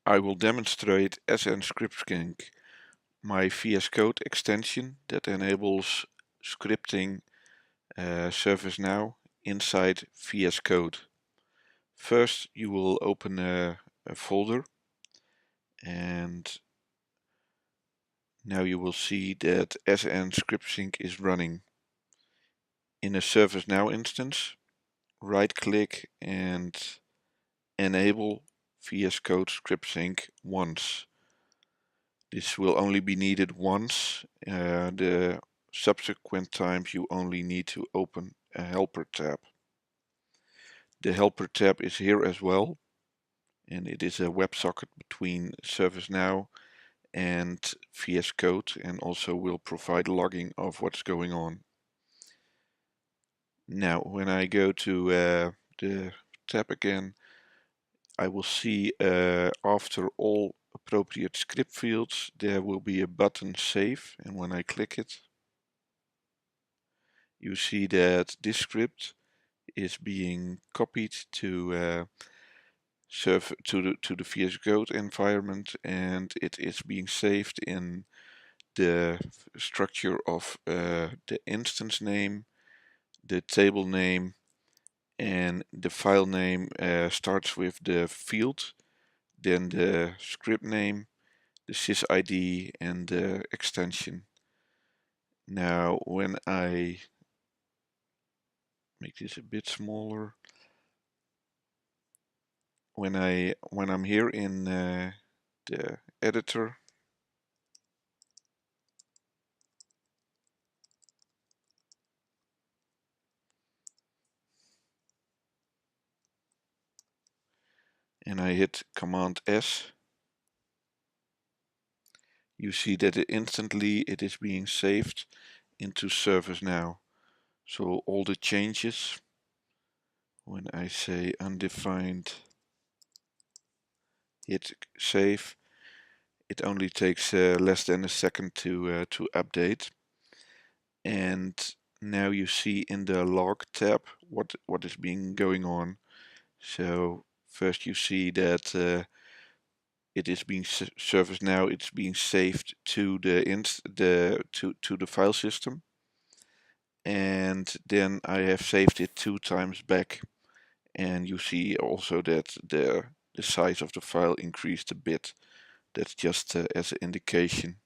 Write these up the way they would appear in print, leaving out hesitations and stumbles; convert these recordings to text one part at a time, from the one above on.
I will demonstrate SN ScriptSync, my VS Code extension that enables scripting ServiceNow inside VS Code. First, you will open a folder, and now you will see that SN ScriptSync is running. In a ServiceNow instance, right-click and enable VS Code ScriptSync once. This will only be needed once. The subsequent times you only need to open a helper tab. The helper tab is here as well, and it is a WebSocket between ServiceNow and VS Code, and also will provide logging of what's going on. Now, when I go to the tab again, I will see after all appropriate script fields, there will be a button Save, and when I click it, you see that this script is being copied to the VS Code environment, and it is being saved in the structure of the instance name, the table name, and the file name starts with the field, then the script name, the sysid, and the extension. Now, when I make this a bit smaller, when I'm here in the editor, and I hit Command S, you see that instantly it is being saved into ServiceNow. So all the changes, when I say undefined, hit save, it only takes less than a second to update. And now you see in the log tab what is being going on. So first you see that it is being ServiceNow, it's being saved to the file system, and then I have saved it 2 times back, and you see also that the size of the file increased a bit. That's just as an indication.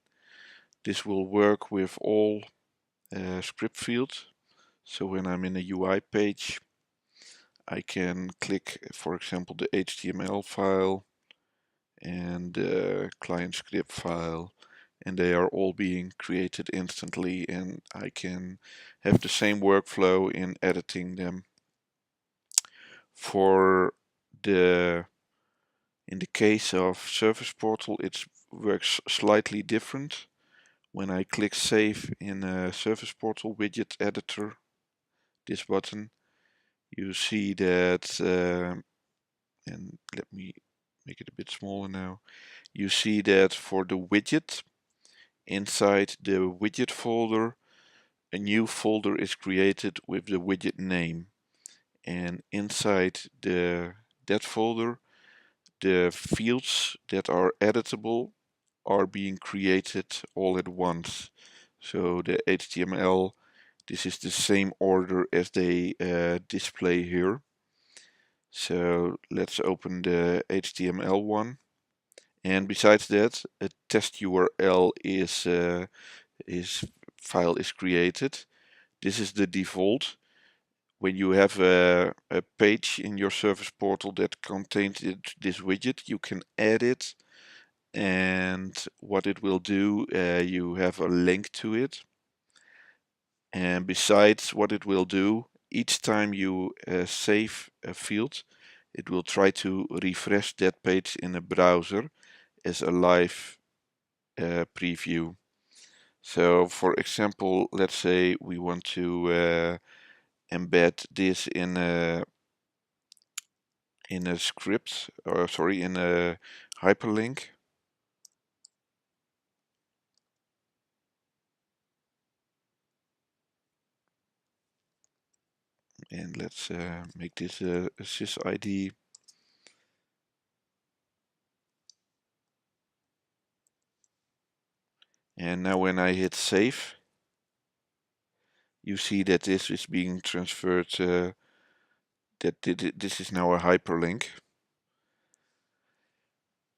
This will work with all script fields. So when I'm in a UI page, I can click, for example, the HTML file and the client script file, and they are all being created instantly, and I can have the same workflow in editing them. In the case of Service Portal, it works slightly different. When I click Save in a Service Portal widget editor, this button, you see that, and let me make it a bit smaller now. You see that for the widget, inside the widget folder, a new folder is created with the widget name. And inside that folder, the fields that are editable are being created all at once. So the HTML, this is the same order as they display here. So let's open the HTML one. And besides that, a test URL file is created. This is the default. When you have a page in your service portal that contains this widget, you can add it, and what it will do, you have a link to it. And besides what it will do, each time you save a field, it will try to refresh that page in a browser as a live preview. So for example, let's say we want to embed this in a script, or sorry, in a hyperlink. And let's make this a sysid. And now when I hit save, you see that this is being transferred, this is now a hyperlink.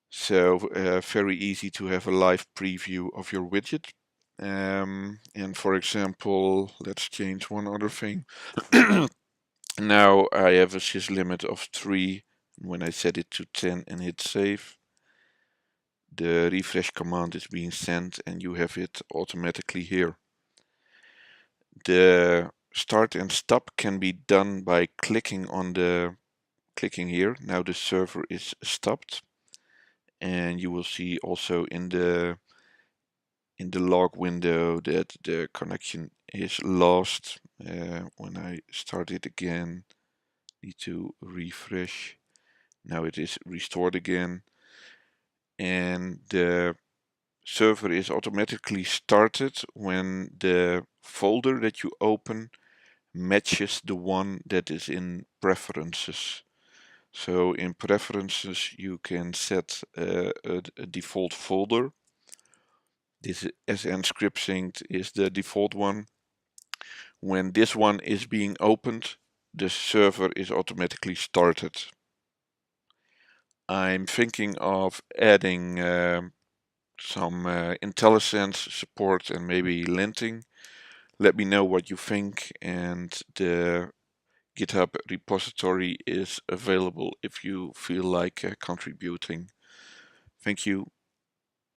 So very easy to have a live preview of your widget. And for example, let's change one other thing. Now I have a sys limit of 3. When I set it to 10 and hit save, the refresh command is being sent and you have it automatically here. The start and stop can be done by clicking here. Now the server is stopped, and you will see also in the log window that the connection is lost. When I start it again, need to refresh. Now it is restored again, and the server is automatically started when the folder that you open matches the one that is in preferences. So in preferences you can set a default folder. This SN ScriptSync is the default one. When this one is being opened, the server is automatically started. I'm thinking of adding some IntelliSense support and maybe linting. Let me know what you think, and the GitHub repository is available if you feel like contributing. Thank you.